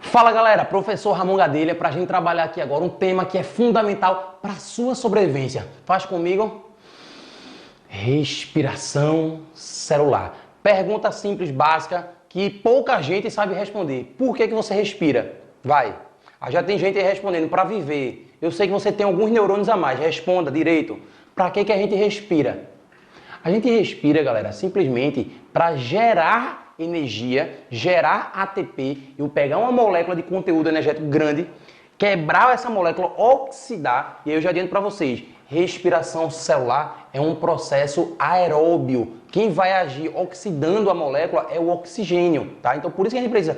Fala galera, professor Ramon Gadelha, para a gente trabalhar aqui agora um tema que é fundamental para a sua sobrevivência. Faz comigo. Respiração celular. Pergunta simples, básica, que pouca gente sabe responder. Por que você respira? Vai. Já tem gente aí respondendo para viver. Eu sei que você tem alguns neurônios a mais. Responda direito. Para que a gente respira? A gente respira, galera, simplesmente para gerar energia, gerar ATP. Eu pegar uma molécula de conteúdo energético grande, quebrar essa molécula, oxidar. E aí eu já adianto para vocês, respiração celular é um processo aeróbio. Quem vai agir oxidando a molécula é o oxigênio, tá? Então por isso que a gente precisa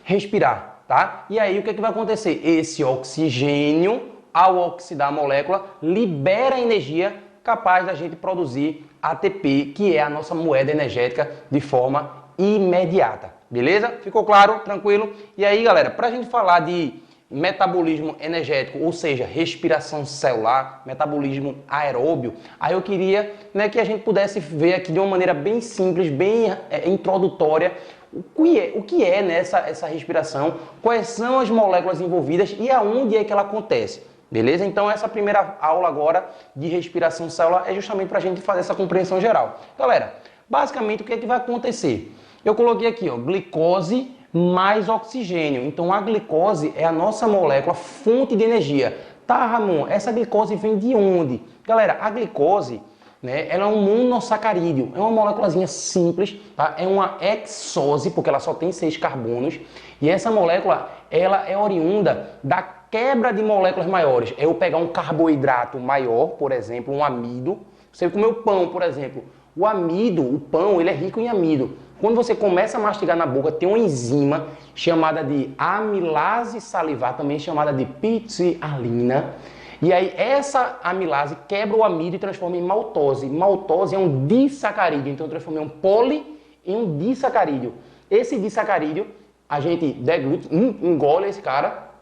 respirar, tá? E aí o que vai acontecer? Esse oxigênio, ao oxidar a molécula, libera energia capaz da gente produzir ATP, que é a nossa moeda energética, de forma imediata. Beleza? Ficou claro? Tranquilo? E aí, galera, para a gente falar de metabolismo energético, ou seja, respiração celular, metabolismo aeróbio, aí eu queria, que a gente pudesse ver aqui de uma maneira bem simples, bem introdutória, o que é essa respiração, quais são as moléculas envolvidas e aonde é que ela acontece. Beleza? Então essa primeira aula agora de respiração celular é justamente para a gente fazer essa compreensão geral. Galera, basicamente o que é que vai acontecer? Eu coloquei aqui, ó, glicose mais oxigênio. Então a glicose é a nossa molécula fonte de energia. Tá, Ramon, essa glicose vem de onde? Galera, a glicose, ela é um monossacarídeo, é uma moléculazinha simples, tá? É uma hexose, porque ela só tem 6 carbonos. E essa molécula, ela é oriunda da quebra de moléculas maiores. Eu pegar um carboidrato maior, por exemplo, um amido. Você comeu pão, por exemplo. O amido, o pão, ele é rico em amido. Quando você começa a mastigar na boca, tem uma enzima chamada de amilase salivar, também chamada de ptialina. E aí essa amilase quebra o amido e transforma em maltose. Maltose é um disacarídeo, então eu transformei um poli em um disacarídeo. Esse disacarídeo, a gente deglute, engole esse cara,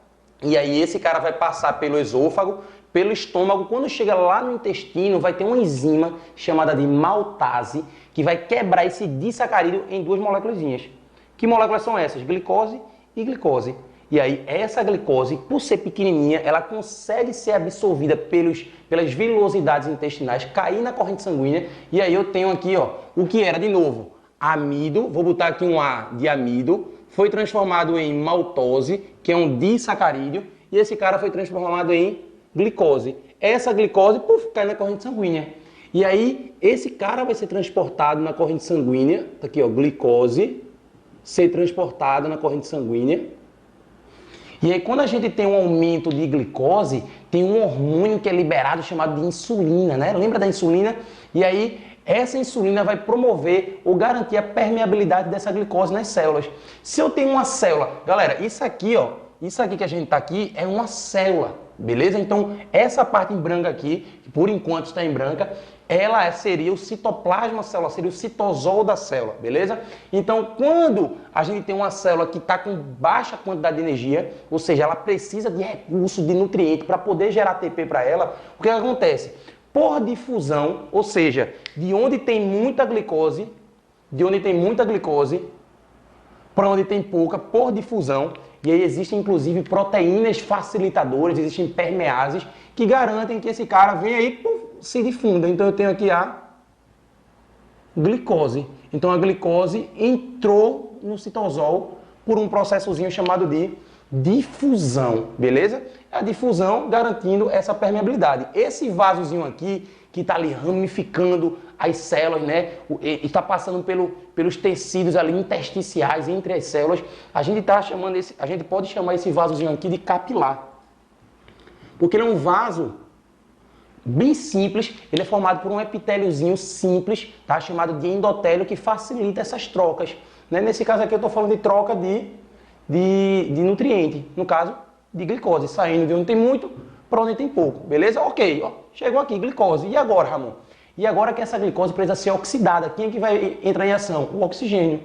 e aí esse cara vai passar pelo esôfago, pelo estômago. Quando chega lá no intestino, vai ter uma enzima chamada de maltase, que vai quebrar esse disacarídeo em 2 moléculas. Que moléculas são essas? Glicose e glicose. E aí essa glicose, por ser pequenininha, ela consegue ser absorvida pelas vilosidades intestinais, cair na corrente sanguínea. E aí eu tenho aqui, ó, o que era de novo amido, vou botar aqui um A de amido, foi transformado em maltose, que é um disacarídeo, e esse cara foi transformado em glicose. Essa glicose, cai na corrente sanguínea. E aí, esse cara vai ser transportado na corrente sanguínea, tá aqui ó, glicose, ser transportado na corrente sanguínea. E aí, quando a gente tem um aumento de glicose, tem um hormônio que é liberado chamado de insulina, né? Lembra da insulina? E aí, essa insulina vai promover ou garantir a permeabilidade dessa glicose nas células. Se eu tenho uma célula, galera, isso aqui que a gente está aqui é uma célula, beleza? Então, essa parte em branca aqui, que por enquanto está em branca, ela seria o citoplasma celular, seria o citosol da célula, beleza? Então, quando a gente tem uma célula que está com baixa quantidade de energia, ou seja, ela precisa de recursos, de nutrientes para poder gerar ATP para ela, o que acontece? Por difusão, ou seja, de onde tem muita glicose para onde tem pouca, por difusão, e aí existem inclusive proteínas facilitadoras, existem permeases que garantem que esse cara venha aí e se difunda. Então eu tenho aqui a glicose. Então a glicose entrou no citosol por um processozinho chamado de difusão, beleza? A difusão garantindo essa permeabilidade. Esse vasozinho aqui, que está ali ramificando as células, está passando pelos tecidos ali intersticiais entre as células, a gente pode chamar esse vasozinho aqui de capilar. Porque ele é um vaso bem simples, ele é formado por um epitéliozinho simples, tá? Chamado de endotélio, que facilita essas trocas. Nesse caso aqui eu estou falando de troca de nutriente, no caso de glicose, saindo de onde tem muito para onde tem pouco, beleza? Ok, ó, chegou aqui, glicose. E agora, Ramon? E agora que essa glicose precisa ser oxidada, quem é que vai entrar em ação? O oxigênio.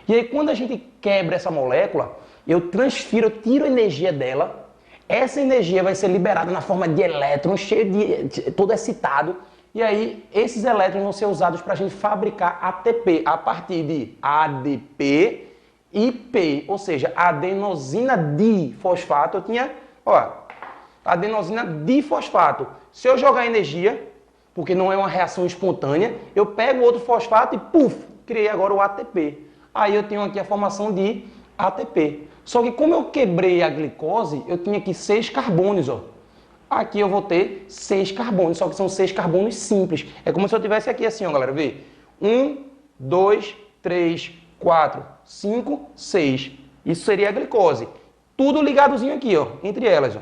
E aí quando a gente quebra essa molécula, eu tiro a energia dela, essa energia vai ser liberada na forma de elétrons, todo excitado, e aí esses elétrons vão ser usados para a gente fabricar ATP a partir de ADP IP, ou seja, adenosina difosfato, eu tinha, ó, adenosina difosfato. Se eu jogar energia, porque não é uma reação espontânea, eu pego outro fosfato e, puf, criei agora o ATP. Aí eu tenho aqui a formação de ATP. Só que como eu quebrei a glicose, eu tinha aqui 6 carbonos, ó. Aqui eu vou ter 6 carbonos, só que são 6 carbonos simples. É como se eu tivesse aqui assim, ó, galera, vê. 1, 2, 3, 4, 5, 6. Isso seria a glicose. Tudo ligadozinho aqui, ó, entre elas, ó.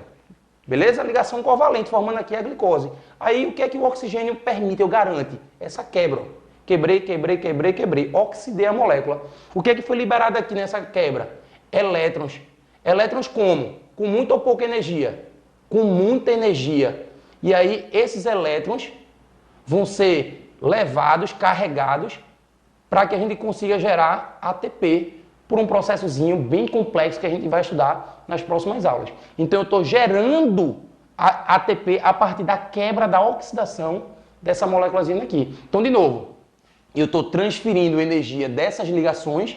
Beleza? Ligação covalente, formando aqui a glicose. Aí o que é que o oxigênio permite, eu garanto? Essa quebra, ó. Quebrei, quebrei, quebrei, quebrei. Oxidei a molécula. O que é que foi liberado aqui nessa quebra? Elétrons. Elétrons como? Com muita ou pouca energia? Com muita energia. E aí esses elétrons vão ser levados, carregados, para que a gente consiga gerar ATP por um processozinho bem complexo que a gente vai estudar nas próximas aulas. Então eu estou gerando ATP a partir da quebra, da oxidação dessa moléculazinha aqui. Então, de novo, eu estou transferindo energia dessas ligações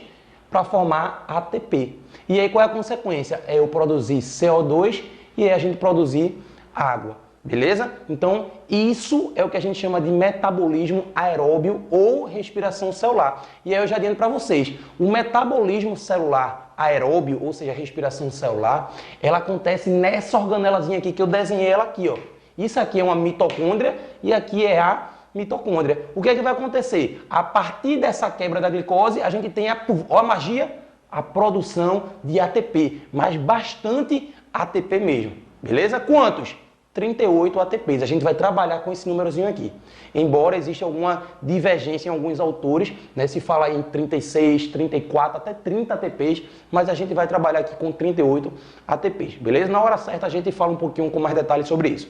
para formar ATP. E aí qual é a consequência? É eu produzir CO2 e aí a gente produzir água. Beleza? Então, isso é o que a gente chama de metabolismo aeróbio ou respiração celular. E aí eu já adianto para vocês, o metabolismo celular aeróbio, ou seja, a respiração celular, ela acontece nessa organelazinha aqui, que eu desenhei ela aqui, ó. Isso aqui é uma mitocôndria e aqui é a mitocôndria. O que é que vai acontecer? A partir dessa quebra da glicose, a gente tem a magia, a produção de ATP, mas bastante ATP mesmo. Beleza? Quantos? 38 ATPs. A gente vai trabalhar com esse númerozinho aqui. Embora exista alguma divergência em alguns autores, né? Se fala aí em 36, 34, até 30 ATPs, mas a gente vai trabalhar aqui com 38 ATPs, beleza? Na hora certa a gente fala um pouquinho com mais detalhes sobre isso.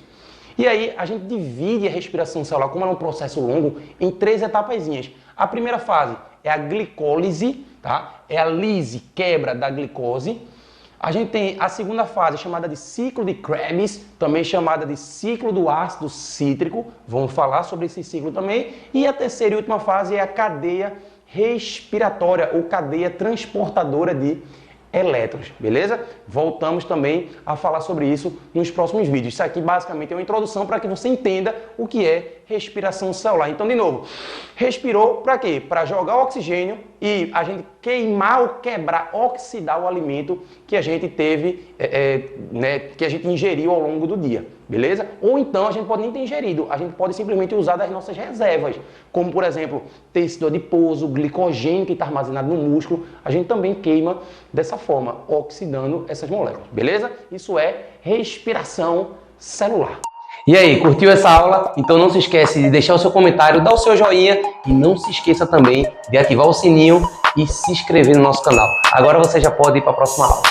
E aí a gente divide a respiração celular, como é um processo longo, em 3 etapazinhas. A primeira fase é a glicólise, tá? É a lise, quebra da glicose. A gente tem a segunda fase chamada de ciclo de Krebs, também chamada de ciclo do ácido cítrico. Vamos falar sobre esse ciclo também. E a terceira e última fase é a cadeia respiratória ou cadeia transportadora de elétrons, beleza? Voltamos também a falar sobre isso nos próximos vídeos. Isso aqui basicamente é uma introdução para que você entenda o que é respiração celular. Então, de novo, respirou para quê? Para jogar oxigênio e a gente queimar ou quebrar, oxidar o alimento que a gente teve, né, que a gente ingeriu ao longo do dia, beleza? Ou então a gente pode nem ter ingerido, a gente pode simplesmente usar das nossas reservas, como por exemplo, tecido adiposo, glicogênio que está armazenado no músculo, a gente também queima dessa forma, oxidando essas moléculas, beleza? Isso é respiração celular. E aí, curtiu essa aula? Então não se esquece de deixar o seu comentário, dar o seu joinha e não se esqueça também de ativar o sininho e se inscrever no nosso canal. Agora você já pode ir para a próxima aula.